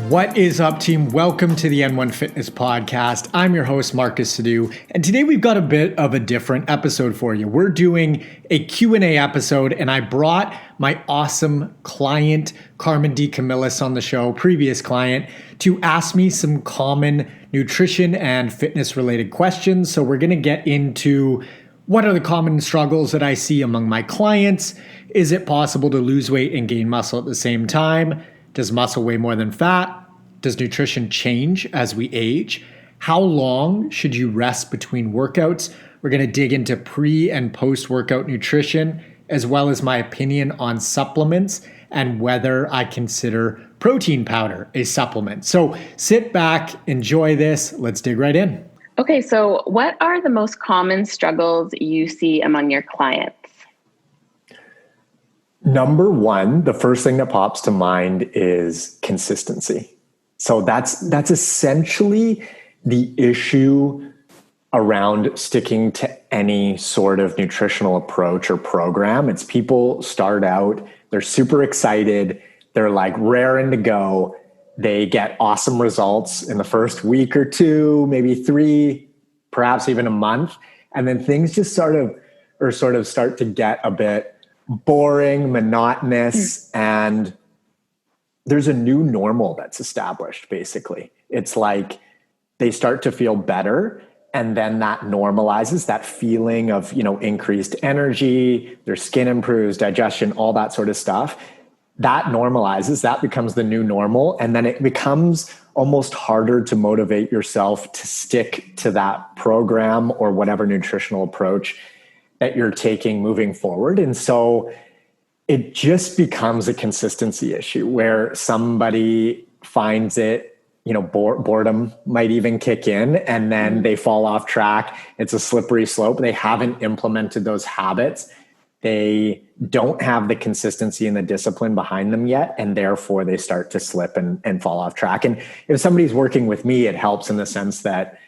What is up, team? Welcome to the N1 Fitness Podcast. I'm your host, Marcus Sadu, and today we've got a bit of a different episode for you. We're doing a Q&A episode, and I brought my awesome client, Karmen DeCamillis, on the show, previous client, to ask me some common nutrition and fitness-related questions. So we're going to get into what are the common struggles that I see among my clients? Is it possible to lose weight and gain muscle at the same time? Does muscle weigh more than fat? Does nutrition change as we age? How long should you rest between workouts? We're going to dig into pre and post-workout nutrition, as well as my opinion on supplements and whether I consider protein powder a supplement. So sit back, enjoy this. Let's dig right in. Okay, so what are the most common struggles you see among your clients? Number one, the first thing that pops to mind is consistency. So that's essentially the issue around sticking to any sort of nutritional approach or program. It's people start out, they're super excited, they're like raring to go. They get awesome results in the first week or two, maybe 3, perhaps even a month. And then things just sort of start to get a bit boring, monotonous, and there's a new normal that's established, basically. It's like they start to feel better, and then that normalizes that feeling of, increased energy, their skin improves, digestion, all that sort of stuff. That normalizes, that becomes the new normal, and then it becomes almost harder to motivate yourself to stick to that program or whatever nutritional approach that you're taking moving forward. And so it just becomes a consistency issue where somebody finds it, boredom might even kick in, and then they fall off track. It's a slippery slope. They haven't implemented those habits. They don't have the consistency and the discipline behind them yet, and therefore they start to slip and fall off track. And if somebody's working with me, it helps in the sense that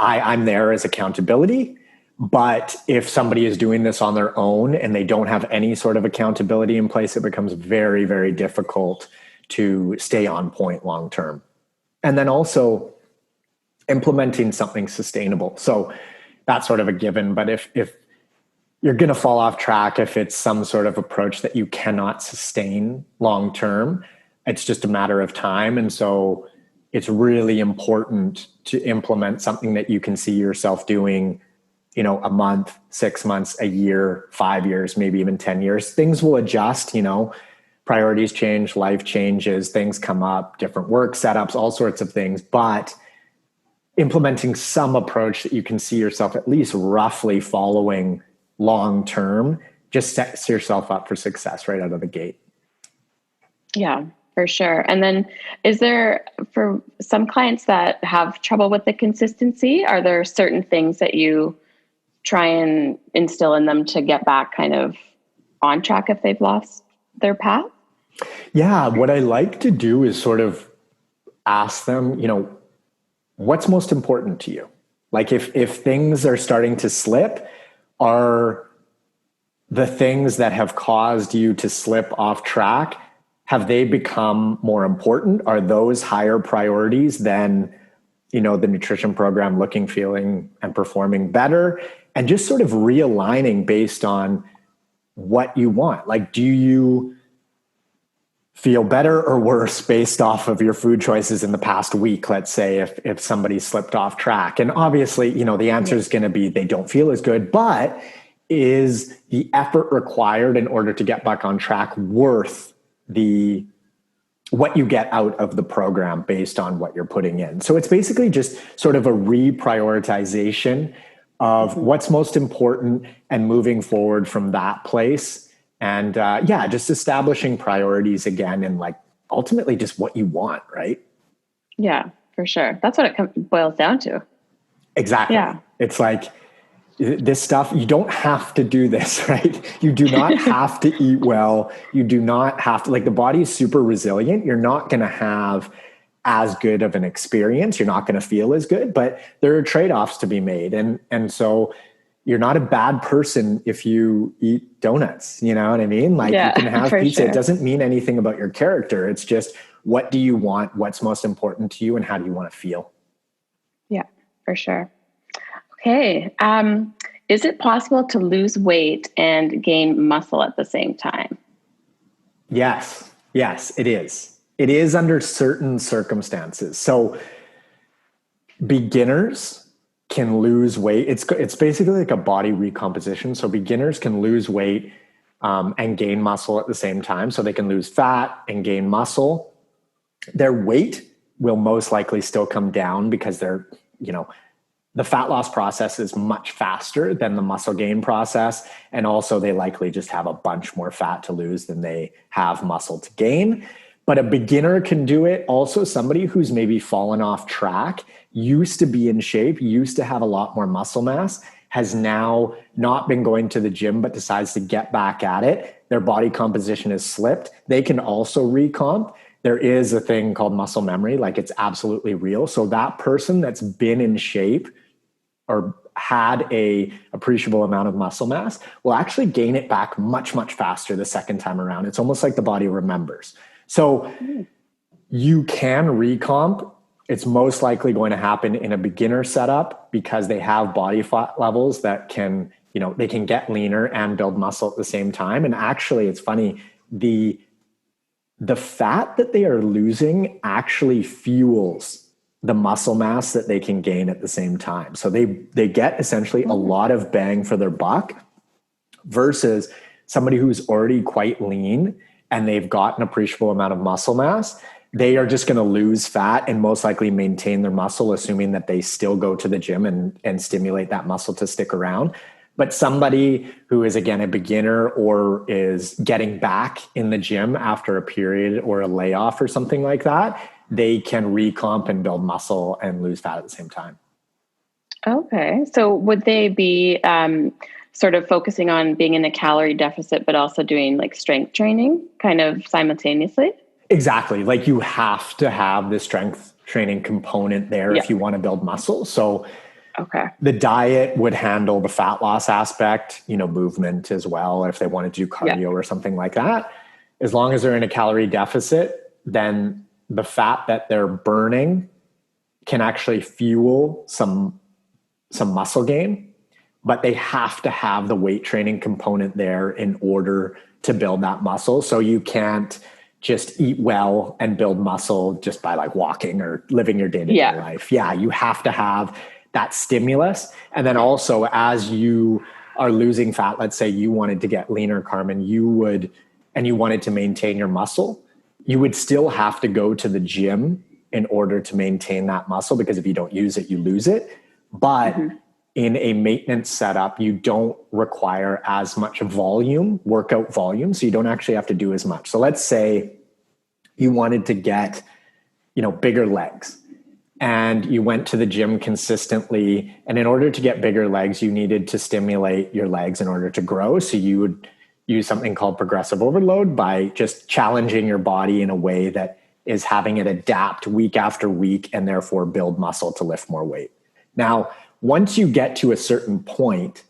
I'm there as accountability. But if somebody is doing this on their own and they don't have any sort of accountability in place, it becomes very, very difficult to stay on point long term. And then also implementing something sustainable. So that's sort of a given. But if you're going to fall off track, if it's some sort of approach that you cannot sustain long term, it's just a matter of time. And so it's really important to implement something that you can see yourself doing, a month, 6 months, a year, 5 years, maybe even 10 years. Things will adjust, priorities change, life changes, things come up, different work setups, all sorts of things. But implementing some approach that you can see yourself at least roughly following long term just sets yourself up for success right out of the gate. Yeah, for sure. And then is there, for some clients that have trouble with the consistency, are there certain things that you try and instill in them to get back kind of on track if they've lost their path? Yeah, what I like to do is sort of ask them, what's most important to you? Like if things are starting to slip, are the things that have caused you to slip off track, have they become more important? Are those higher priorities than, the nutrition program looking, feeling, and performing better? And just sort of realigning based on what you want. Like, do you feel better or worse based off of your food choices in the past week? Let's say if somebody slipped off track. And obviously, the answer is going to be they don't feel as good, but is the effort required in order to get back on track worth what you get out of the program based on what you're putting in? So it's basically just sort of a reprioritization of what's most important and moving forward from that place. And just establishing priorities again and like ultimately just what you want, right? Yeah, for sure. That's what it boils down to. Exactly. Yeah. It's like this stuff, you don't have to do this, right? You do not have to eat well. You do not have to, the body is super resilient. You're not going to have as good of an experience. You're not going to feel as good, but there are trade-offs to be made. And so you're not a bad person if you eat donuts, you know what I mean? You can have pizza. Sure. It doesn't mean anything about your character. It's just what do you want, what's most important to you, and how do you want to feel? Yeah, for sure. Okay. Is it possible to lose weight and gain muscle at the same time? Yes, it is. It is under certain circumstances. So beginners can lose weight. It's basically like a body recomposition. So beginners can lose weight and gain muscle at the same time. So they can lose fat and gain muscle. Their weight will most likely still come down because the fat loss process is much faster than the muscle gain process. And also they likely just have a bunch more fat to lose than they have muscle to gain. But a beginner can do it. Also, somebody who's maybe fallen off track, used to be in shape, used to have a lot more muscle mass, has now not been going to the gym, but decides to get back at it. Their body composition has slipped. They can also recomp. There is a thing called muscle memory, like it's absolutely real. So that person that's been in shape or had a appreciable amount of muscle mass will actually gain it back much, much faster the second time around. It's almost like the body remembers. So you can recomp. It's most likely going to happen in a beginner setup because they have body fat levels that can, they can get leaner and build muscle at the same time. And actually, it's funny, the fat that they are losing actually fuels the muscle mass that they can gain at the same time. So they get essentially a lot of bang for their buck versus somebody who's already quite lean and they've got an appreciable amount of muscle mass. They are just going to lose fat and most likely maintain their muscle, assuming that they still go to the gym and stimulate that muscle to stick around. But somebody who is, again, a beginner or is getting back in the gym after a period or a layoff or something like that, they can recomp and build muscle and lose fat at the same time. Okay. So would they be sort of focusing on being in a calorie deficit, but also doing like strength training kind of simultaneously? Exactly. Like you have to have the strength training component there if you want to build muscle. So the diet would handle the fat loss aspect, movement as well. If they want to do cardio or something like that, as long as they're in a calorie deficit, then the fat that they're burning can actually fuel some muscle gain, but they have to have the weight training component there in order to build that muscle. So you can't just eat well and build muscle just by like walking or living your day-to-day life. Yeah, you have to have that stimulus. And then also as you are losing fat, let's say you wanted to get leaner, Karmen, you wanted to maintain your muscle, you would still have to go to the gym in order to maintain that muscle, because if you don't use it, you lose it. But in a maintenance setup, you don't require as much workout volume. So you don't actually have to do as much. So let's say you wanted to get, bigger legs and you went to the gym consistently. And in order to get bigger legs, you needed to stimulate your legs in order to grow. So you would use something called progressive overload by just challenging your body in a way that is having it adapt week after week and therefore build muscle to lift more weight. Now, once you get to a certain point,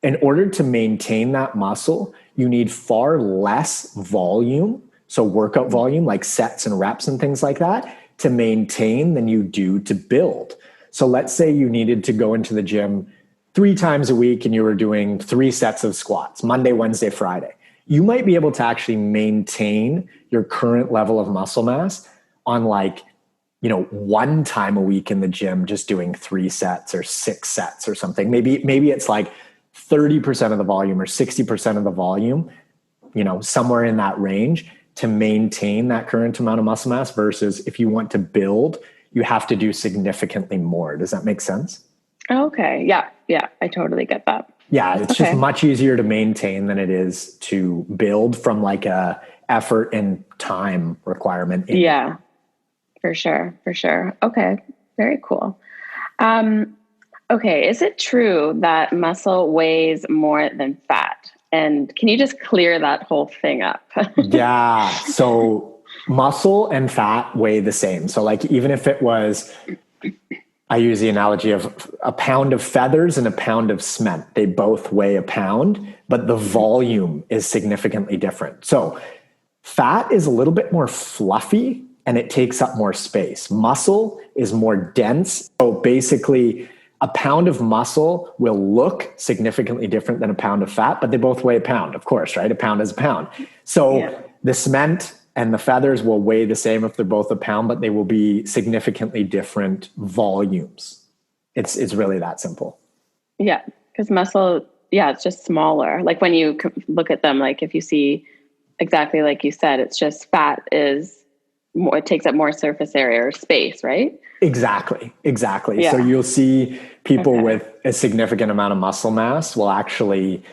in order to maintain that muscle, you need far less volume. So workout volume, like sets and reps and things like that, to maintain than you do to build. So let's say you needed to go into the gym 3 times a week and you were doing 3 sets of squats, Monday, Wednesday, Friday. You might be able to actually maintain your current level of muscle mass on 1 time a week in the gym, just doing 3 sets or 6 sets or something. Maybe it's like 30% of the volume or 60% of the volume, somewhere in that range to maintain that current amount of muscle mass versus if you want to build, you have to do significantly more. Does that make sense? Okay. Yeah. I totally get that. Yeah. It's just much easier to maintain than it is to build from like a effort and time requirement. Yeah, for sure. Okay. Very cool. Okay. Is it true that muscle weighs more than fat? And can you just clear that whole thing up? Yeah. So muscle and fat weigh the same. So like, even if it was, I use the analogy of a pound of feathers and a pound of cement, they both weigh a pound, but the volume is significantly different. So fat is a little bit more fluffy and it takes up more space. Muscle is more dense. So basically, a pound of muscle will look significantly different than a pound of fat, but they both weigh a pound, of course, right? A pound is a pound. So the cement and the feathers will weigh the same if they're both a pound, but they will be significantly different volumes. It's really that simple. Yeah, because muscle, it's just smaller. Like when you look at them, like if you see exactly like you said, it's just fat is more, it takes up more surface area or space, right? Exactly. Yeah. So you'll see people with a significant amount of muscle mass will actually,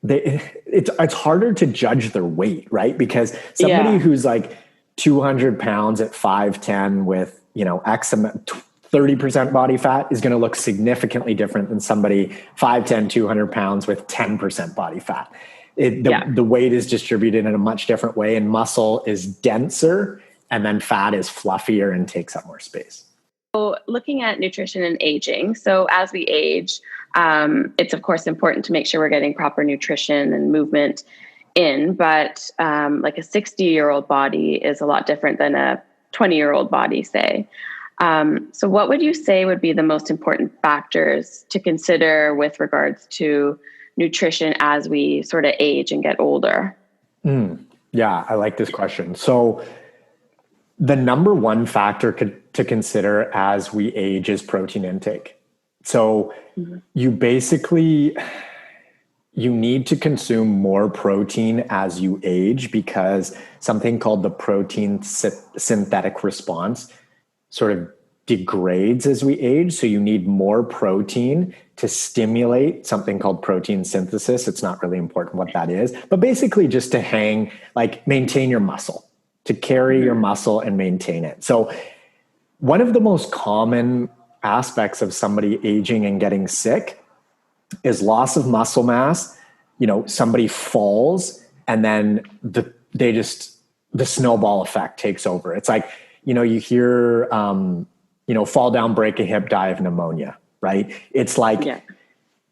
it's harder to judge their weight, right? Because somebody who's like 200 pounds at 5'10" with, X amount, 30% body fat is going to look significantly different than somebody 5'10", 200 pounds with 10% body fat. The weight is distributed in a much different way, and muscle is denser, and then fat is fluffier and takes up more space. So looking at nutrition and aging. So as we age, it's of course important to make sure we're getting proper nutrition and movement in, but like a 60-year-old body is a lot different than a 20-year-old body, say. So what would you say would be the most important factors to consider with regards to nutrition as we sort of age and get older? Yeah, I like this question. So the number one factor to consider as we age is protein intake. So you need to consume more protein as you age, because something called the protein synthetic response sort of degrades as we age. So you need more protein to stimulate something called protein synthesis. It's not really important what that is, but basically just to maintain your muscle, to carry your muscle and maintain it. So one of the most common aspects of somebody aging and getting sick is loss of muscle mass. Somebody falls and then the snowball effect takes over. It's like, you hear, fall down, break a hip, die of pneumonia, right? It's like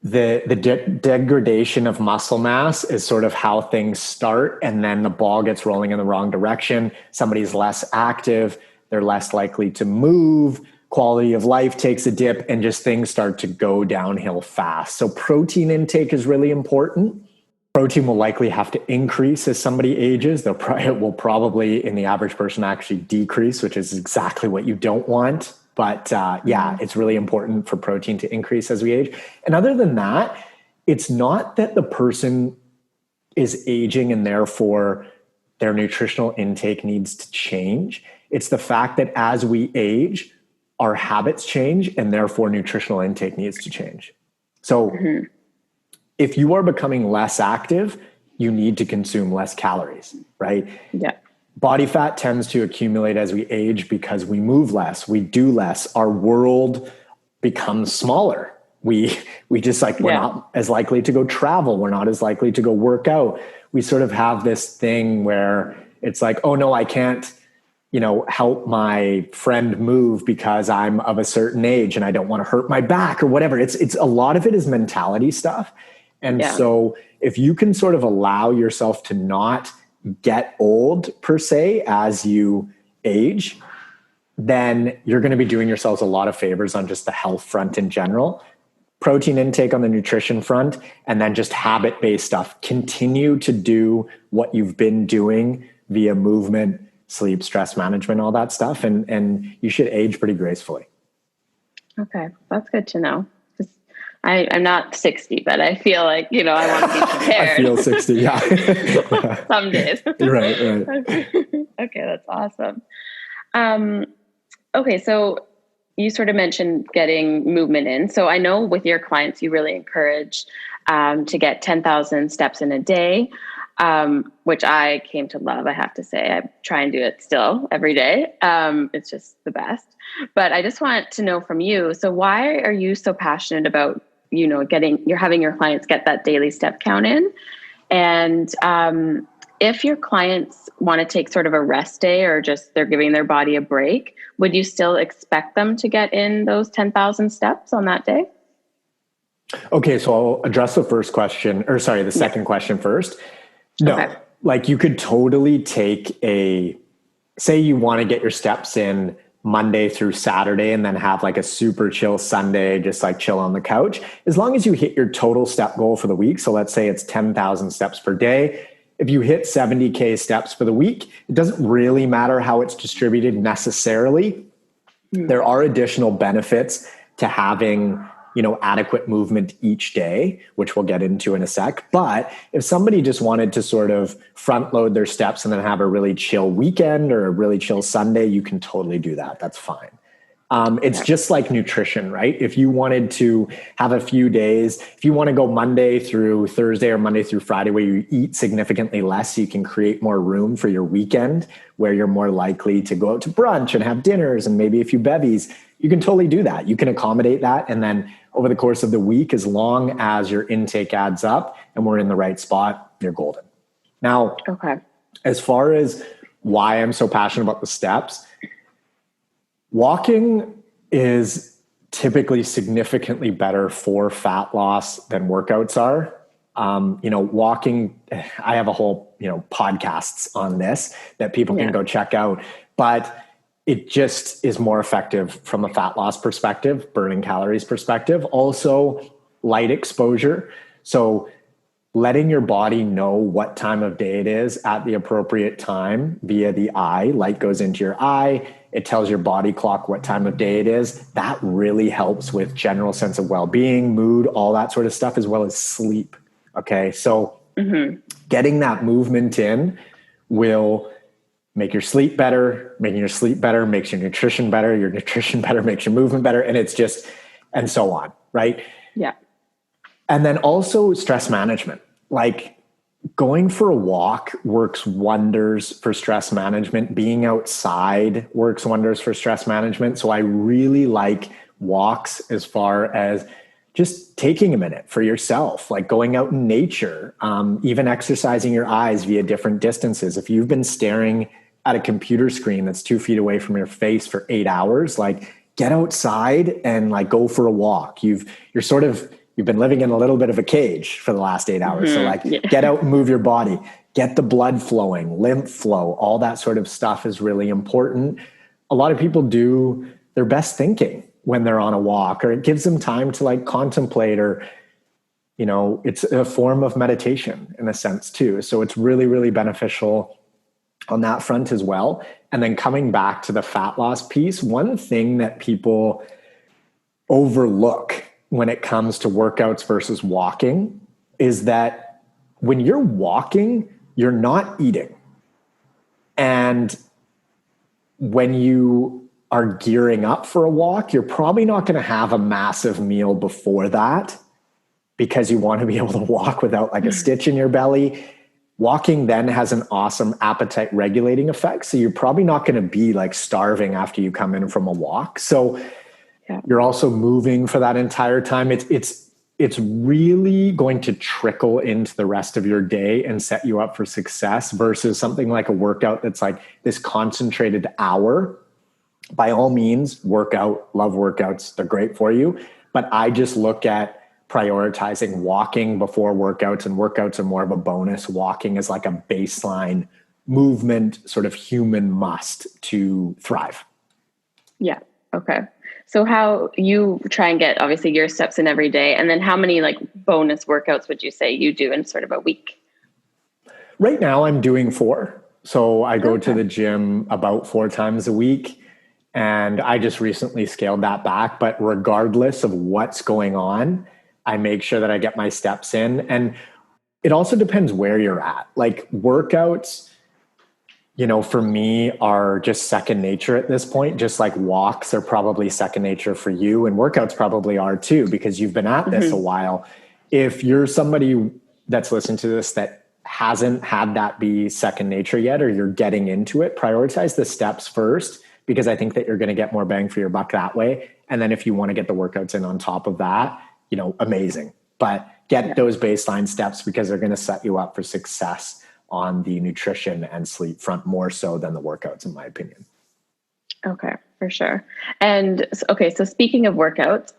the degradation of muscle mass is sort of how things start. And then the ball gets rolling in the wrong direction. Somebody's less active. They're less likely to move. Quality of life takes a dip, and just things start to go downhill fast. So protein intake is really important. Protein will likely have to increase as somebody ages. It will probably, in the average person, actually decrease, which is exactly what you don't want. But it's really important for protein to increase as we age. And other than that, it's not that the person is aging and therefore their nutritional intake needs to change. It's the fact that as we age, our habits change, and therefore nutritional intake needs to change. So if you are becoming less active, you need to consume less calories, right? Yeah. Body fat tends to accumulate as we age because we move less, we do less, our world becomes smaller. We're not as likely to go travel. We're not as likely to go work out. We sort of have this thing where it's like, oh no, I can't, help my friend move because I'm of a certain age and I don't want to hurt my back or whatever. It's a lot of it is mentality stuff. And so if you can sort of allow yourself to not get old per se as you age, then you're going to be doing yourselves a lot of favors on just the health front in general. Protein intake on the nutrition front, and then just habit-based stuff. Continue to do what you've been doing via movement, sleep, stress management, all that stuff. And you should age pretty gracefully. Okay. That's good to know. I'm not 60, but I feel like, I want to be prepared. I feel 60. Yeah. Some days. Right. Okay. That's awesome. Okay. So you sort of mentioned getting movement in. So I know with your clients, you really encourage to get 10,000 steps in a day, which I came to love, I have to say. I try and do it still every day. It's just the best. But I just want to know from you, so why are you so passionate about, having your clients get that daily step count in? And if your clients want to take sort of a rest day, or just they're giving their body a break, would you still expect them to get in those 10,000 steps on that day? Okay, so I'll address the second question first. No, like you could totally take say you want to get your steps in Monday through Saturday and then have like a super chill Sunday, just like chill on the couch. As long as you hit your total step goal for the week. So let's say it's 10,000 steps per day. If you hit 70K steps for the week, it doesn't really matter how it's distributed necessarily. There are additional benefits to having, adequate movement each day, which we'll get into in a sec. But if somebody just wanted to sort of front load their steps and then have a really chill weekend or a really chill Sunday, you can totally do that. That's fine. It's just like nutrition, right? If you wanted to have a few days, if you want to go Monday through Thursday or Monday through Friday where you eat significantly less, you can create more room for your weekend where you're more likely to go out to brunch and have dinners and maybe a few bevies. You can totally do that. You can accommodate that. And then over the course of the week, as long as your intake adds up and we're in the right spot, you're golden. Now, as far as why I'm so passionate about the steps, walking is typically significantly better for fat loss than workouts are. Walking, I have a whole, podcasts on this that people can go check out, but it just is more effective from a fat loss perspective, burning calories perspective, also light exposure. So letting your body know what time of day it is at the appropriate time via the eye, light goes into your eye. It tells your body clock what time of day it is. That really helps with general sense of well-being, mood, all that sort of stuff, as well as sleep. Okay. So getting that movement in will make your sleep better. Making your sleep better makes your nutrition better. Your nutrition better makes your movement better. And it's just, and so on. Right. Yeah. And then also stress management, like going for a walk works wonders for stress management. Being outside works wonders for stress management. So I really like walks as far as just taking a minute for yourself, like going out in nature, even exercising your eyes via different distances. If you've been staring at a computer screen that's 2 feet away from your face for 8 hours, like get outside and like go for a walk. You've been living in a little bit of a cage for the last 8 hours. So like get out and move your body, get the blood flowing, lymph flow, all that sort of stuff is really important. A lot of people do their best thinking when they're on a walk, or it gives them time to like contemplate, or, it's a form of meditation in a sense too. So it's really, really beneficial on that front as well. And then coming back to the fat loss piece, one thing that people overlook when it comes to workouts versus walking is that when you're walking, you're not eating. And when you are gearing up for a walk, you're probably not going to have a massive meal before that because you want to be able to walk without like a stitch in your belly. Walking then has an awesome appetite regulating effect. So you're probably not going to be like starving after you come in from a walk. So you're also moving for that entire time. It's really going to trickle into the rest of your day and set you up for success versus something like a workout that's like this concentrated hour. By all means, workout, love workouts. They're great for you. But I just look at prioritizing walking before workouts, and workouts are more of a bonus. Walking is like a baseline movement, sort of human must to thrive. Yeah. Okay. So how you try and get obviously your steps in every day, and then how many like bonus workouts would you say you do in sort of a week? Right now I'm doing 4. So I go to the gym about 4 times a week. And I just recently scaled that back. But regardless of what's going on, I make sure that I get my steps in. And it also depends where you're at. Like workouts, for me are just second nature at this point, just like walks are probably second nature for you. And workouts probably are too, because you've been at this a while. If you're somebody that's listening to this that hasn't had that be second nature yet, or you're getting into it, prioritize the steps first, because I think that you're going to get more bang for your buck that way. And then if you want to get the workouts in on top of that, amazing. But get those baseline steps because they're going to set you up for success on the nutrition and sleep front more so than the workouts, in my opinion. Okay, for sure. And so speaking of workouts,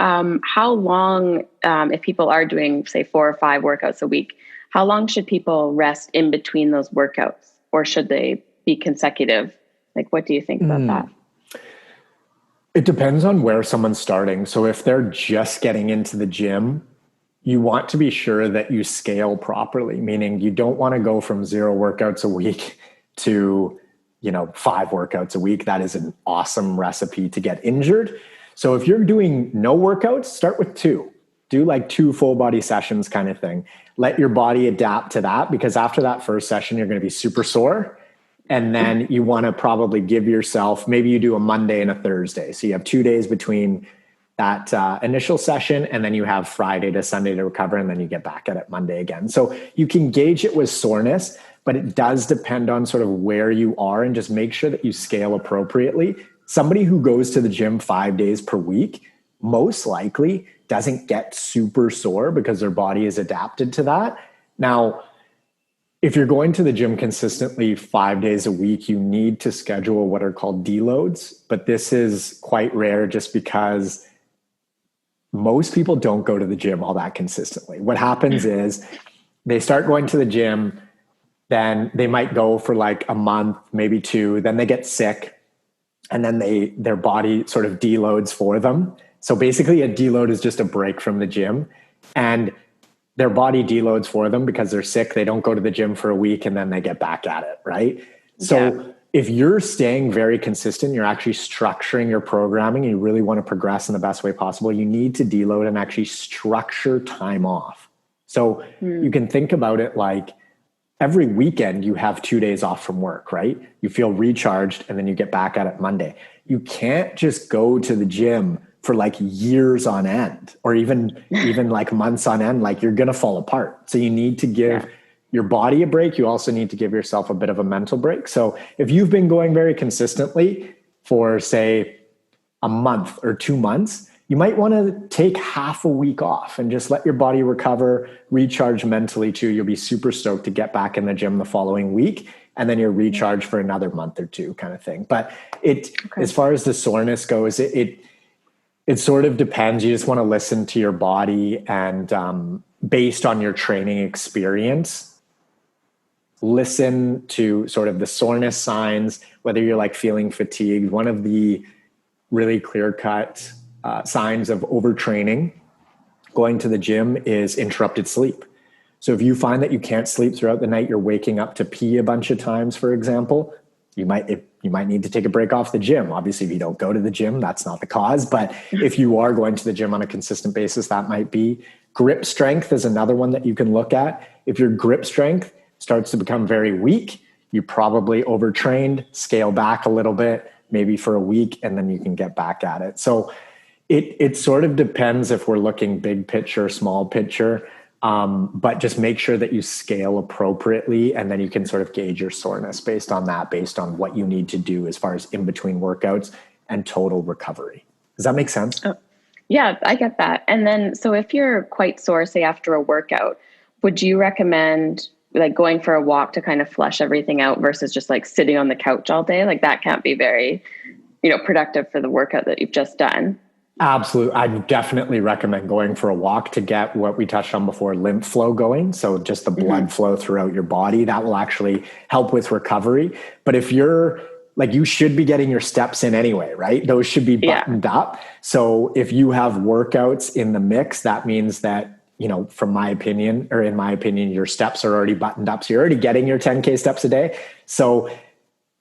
how long, if people are doing say 4 or 5 workouts a week, how long should people rest in between those workouts, or should they be consecutive? Like, what do you think about that? It depends on where someone's starting. So if they're just getting into the gym, you want to be sure that you scale properly, meaning you don't want to go from 0 workouts a week to, 5 workouts a week. That is an awesome recipe to get injured. So if you're doing no workouts, start with 2. Do like 2 full body sessions kind of thing. Let your body adapt to that, because after that first session, you're going to be super sore. And then you want to probably give yourself, maybe you do a Monday and a Thursday. So you have 2 days between that initial session, and then you have Friday to Sunday to recover, and then you get back at it Monday again. So you can gauge it with soreness, but it does depend on sort of where you are, and just make sure that you scale appropriately. Somebody who goes to the gym 5 days per week most likely doesn't get super sore because their body is adapted to that. Now, if you're going to the gym consistently 5 days a week, you need to schedule what are called deloads. But this is quite rare just because most people don't go to the gym all that consistently. What happens is they start going to the gym, then they might go for like a month, maybe 2, then they get sick, and then their body sort of deloads for them. So basically a deload is just a break from the gym, and their body deloads for them because they're sick. They don't go to the gym for a week, and then they get back at it, right? So if you're staying very consistent, you're actually structuring your programming, and you really want to progress in the best way possible, you need to deload and actually structure time off. So you can think about it like every weekend you have 2 days off from work, right? You feel recharged, and then you get back at it Monday. You can't just go to the gym for like years on end, or even like months on end. Like, you're going to fall apart. So you need to give your body a break. You also need to give yourself a bit of a mental break. So if you've been going very consistently for say a month or 2 months, you might want to take half a week off and just let your body recover, recharge mentally too. You'll be super stoked to get back in the gym the following week, and then you're recharged for another month or 2 kind of thing. But as far as the soreness goes, it sort of depends. You just want to listen to your body, and based on your training experience, listen to sort of the soreness signs, whether you're like feeling fatigued. One of the really clear-cut signs of overtraining going to the gym is interrupted sleep. So if you find that you can't sleep throughout the night, you're waking up to pee a bunch of times, for example, you might need to take a break off the gym. Obviously, if you don't go to the gym, that's not the cause. But if you are going to the gym on a consistent basis, that might be. Grip strength is another one that you can look at. If your grip strength starts to become very weak, you probably overtrained. Scale back a little bit, maybe for a week, and then you can get back at it. So it sort of depends if we're looking big picture, small picture. But just make sure that you scale appropriately, and then you can sort of gauge your soreness based on that, based on what you need to do as far as in between workouts and total recovery. Does that make sense? Oh, yeah, I get that. And then, so if you're quite sore, say after a workout, would you recommend like going for a walk to kind of flush everything out versus just like sitting on the couch all day? Like, that can't be very, productive for the workout that you've just done. Absolutely. I definitely recommend going for a walk to get what we touched on before, lymph flow going. So just the blood flow throughout your body, that will actually help with recovery. But if you're like, you should be getting your steps in anyway, right? Those should be buttoned up. So if you have workouts in the mix, that means that, from my opinion, or in my opinion, your steps are already buttoned up. So you're already getting your 10K steps a day. So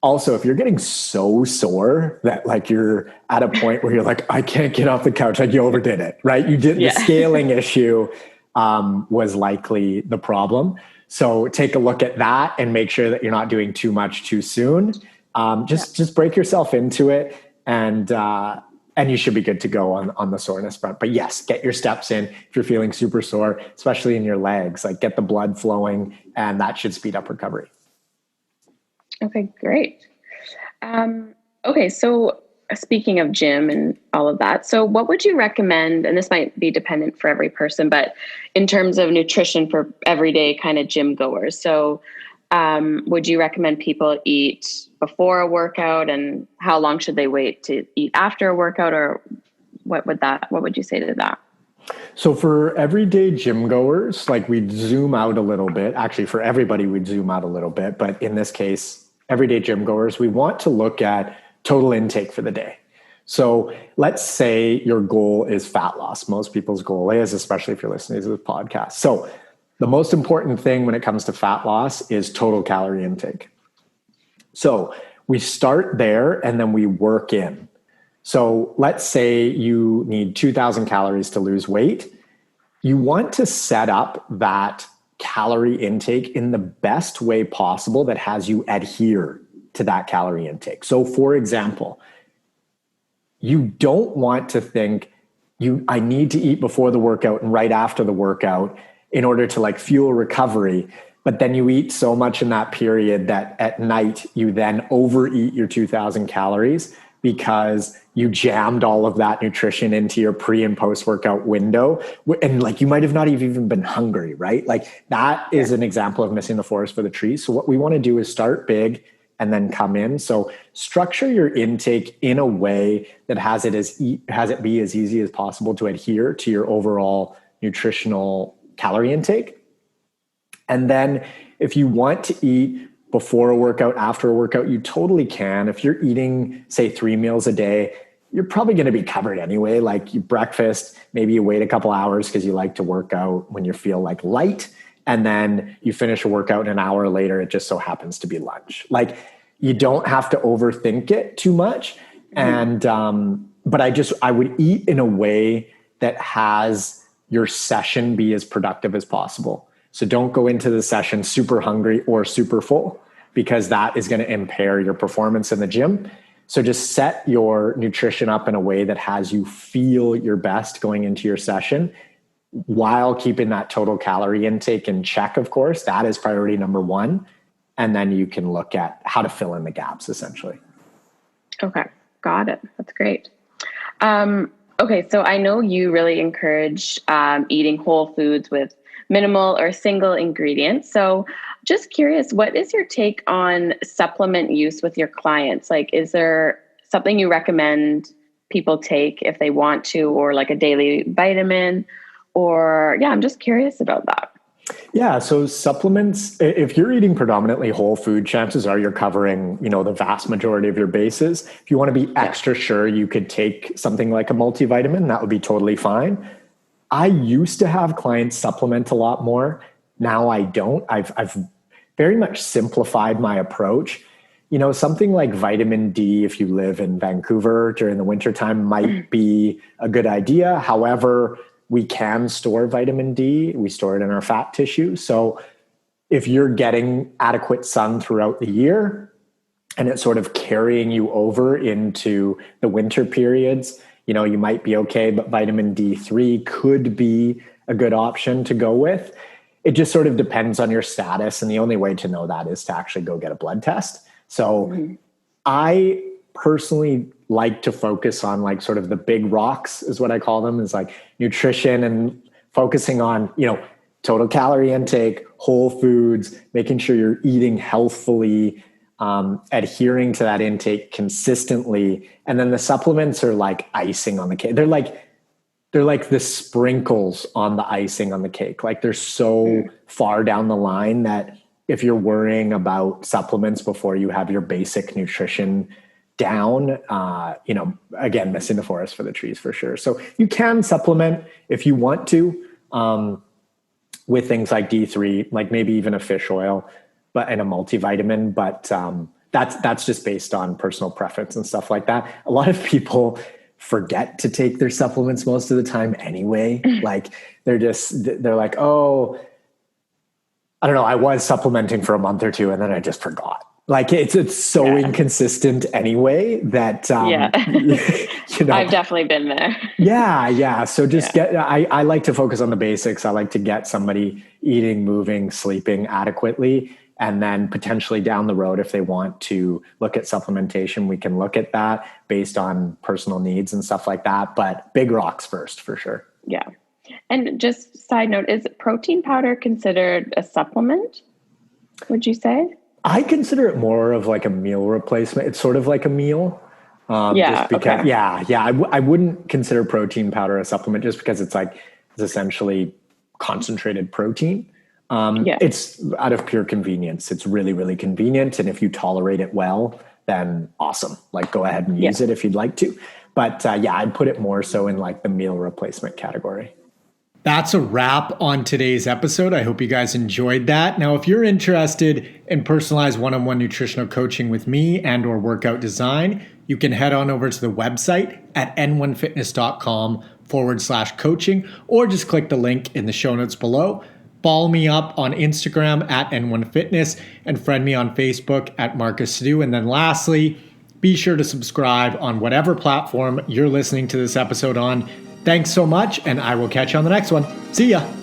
also, if you're getting so sore that like you're at a point where you're like, I can't get off the couch, like you overdid it, right? You did the scaling issue was likely the problem. So take a look at that and make sure that you're not doing too much too soon. Just break yourself into it, and you should be good to go on the soreness front. But yes, get your steps in if you're feeling super sore, especially in your legs. Like, get the blood flowing, and that should speed up recovery. Okay, great. Okay, so speaking of gym and all of that, so what would you recommend, and this might be dependent for every person, but in terms of nutrition for everyday kind of gym goers, so would you recommend people eat before a workout, and how long should they wait to eat after a workout, or what would you say to that? So for everyday gym goers, like we'd zoom out a little bit. Actually, for everybody, we'd zoom out a little bit. But in this case, everyday gym goers, we want to look at total intake for the day. So let's say your goal is fat loss. Most people's goal is, especially if you're listening to this podcast. So the most important thing when it comes to fat loss is total calorie intake. So we start there and then we work in. So let's say you need 2,000 calories to lose weight. You want to set up that calorie intake in the best way possible that has you adhere to that calorie intake. So for example, you don't want to think I need to eat before the workout and right after the workout in order to like fuel recovery. But then you eat so much in that period that at night you then overeat your 2,000 calories because you jammed all of that nutrition into your pre and post workout window. And like, you might have not even been hungry, right? Like that is an example of missing the forest for the trees. So what we want to do is start big and then come in. So structure your intake in a way that has it be as easy as possible to adhere to your overall nutritional calorie intake. And then if you want to eat before a workout, after a workout, you totally can. If you're eating, say, 3 meals a day, you're probably going to be covered anyway. Like you breakfast, maybe you wait a couple hours because you like to work out when you feel like light. And then you finish a workout an hour later, it just so happens to be lunch. Like you don't have to overthink it too much. And, but I would eat in a way that has your session be as productive as possible. So don't go into the session super hungry or super full because that is going to impair your performance in the gym. So just set your nutrition up in a way that has you feel your best going into your session while keeping that total calorie intake in check, of course. That is priority number one. And then you can look at how to fill in the gaps, essentially. Okay, got it. That's great. Okay, so I know you really encourage eating whole foods with minimal or single ingredients. So just curious, what is your take on supplement use with your clients? Like, is there something you recommend people take if they want to, or like a daily vitamin? Or I'm just curious about that. Yeah. So supplements, if you're eating predominantly whole food, chances are you're covering, the vast majority of your bases. If you want to be extra sure, you could take something like a multivitamin. That would be totally fine. I used to have clients supplement a lot more. Now I don't. I've very much simplified my approach. Something like vitamin D, if you live in Vancouver during the wintertime, might be a good idea. However, we can store vitamin D. We store it in our fat tissue. So if you're getting adequate sun throughout the year and it's sort of carrying you over into the winter periods, you might be okay, but vitamin D3 could be a good option to go with. It just sort of depends on your status. And the only way to know that is to actually go get a blood test. So I personally like to focus on like sort of the big rocks is what I call them, is like nutrition and focusing on, total calorie intake, whole foods, making sure you're eating healthfully, adhering to that intake consistently. And then the supplements are like icing on the cake. They're like the sprinkles on the icing on the cake. Like they're so far down the line that if you're worrying about supplements before you have your basic nutrition down, again, missing the forest for the trees for sure. So you can supplement if you want to, with things like D3, like maybe even a fish oil, and a multivitamin, but that's just based on personal preference and stuff like that. A lot of people forget to take their supplements most of the time anyway. Like they're like, oh, I don't know, I was supplementing for a month or two and then I just forgot. Like it's so inconsistent anyway that, I've definitely been there. Yeah. So just I like to focus on the basics. I like to get somebody eating, moving, sleeping adequately. And then potentially down the road, if they want to look at supplementation, we can look at that based on personal needs and stuff like that. But big rocks first, for sure. Yeah. And just side note, is protein powder considered a supplement, would you say? I consider it more of like a meal replacement. It's sort of like a meal. Just because, I wouldn't consider protein powder a supplement just because it's essentially concentrated protein. It's out of pure convenience. It's really, really convenient. And if you tolerate it well, then awesome. Go ahead and use it if you'd like to. But I'd put it more so in the meal replacement category. That's a wrap on today's episode. I hope you guys enjoyed that. Now, if you're interested in personalized one-on-one nutritional coaching with me and or workout design, you can head on over to the website at n1fitness.com/coaching, or just click the link in the show notes below. Follow me up on Instagram at N1Fitness and friend me on Facebook at Marcus Sadu. And then lastly, be sure to subscribe on whatever platform you're listening to this episode on. Thanks so much, and I will catch you on the next one. See ya.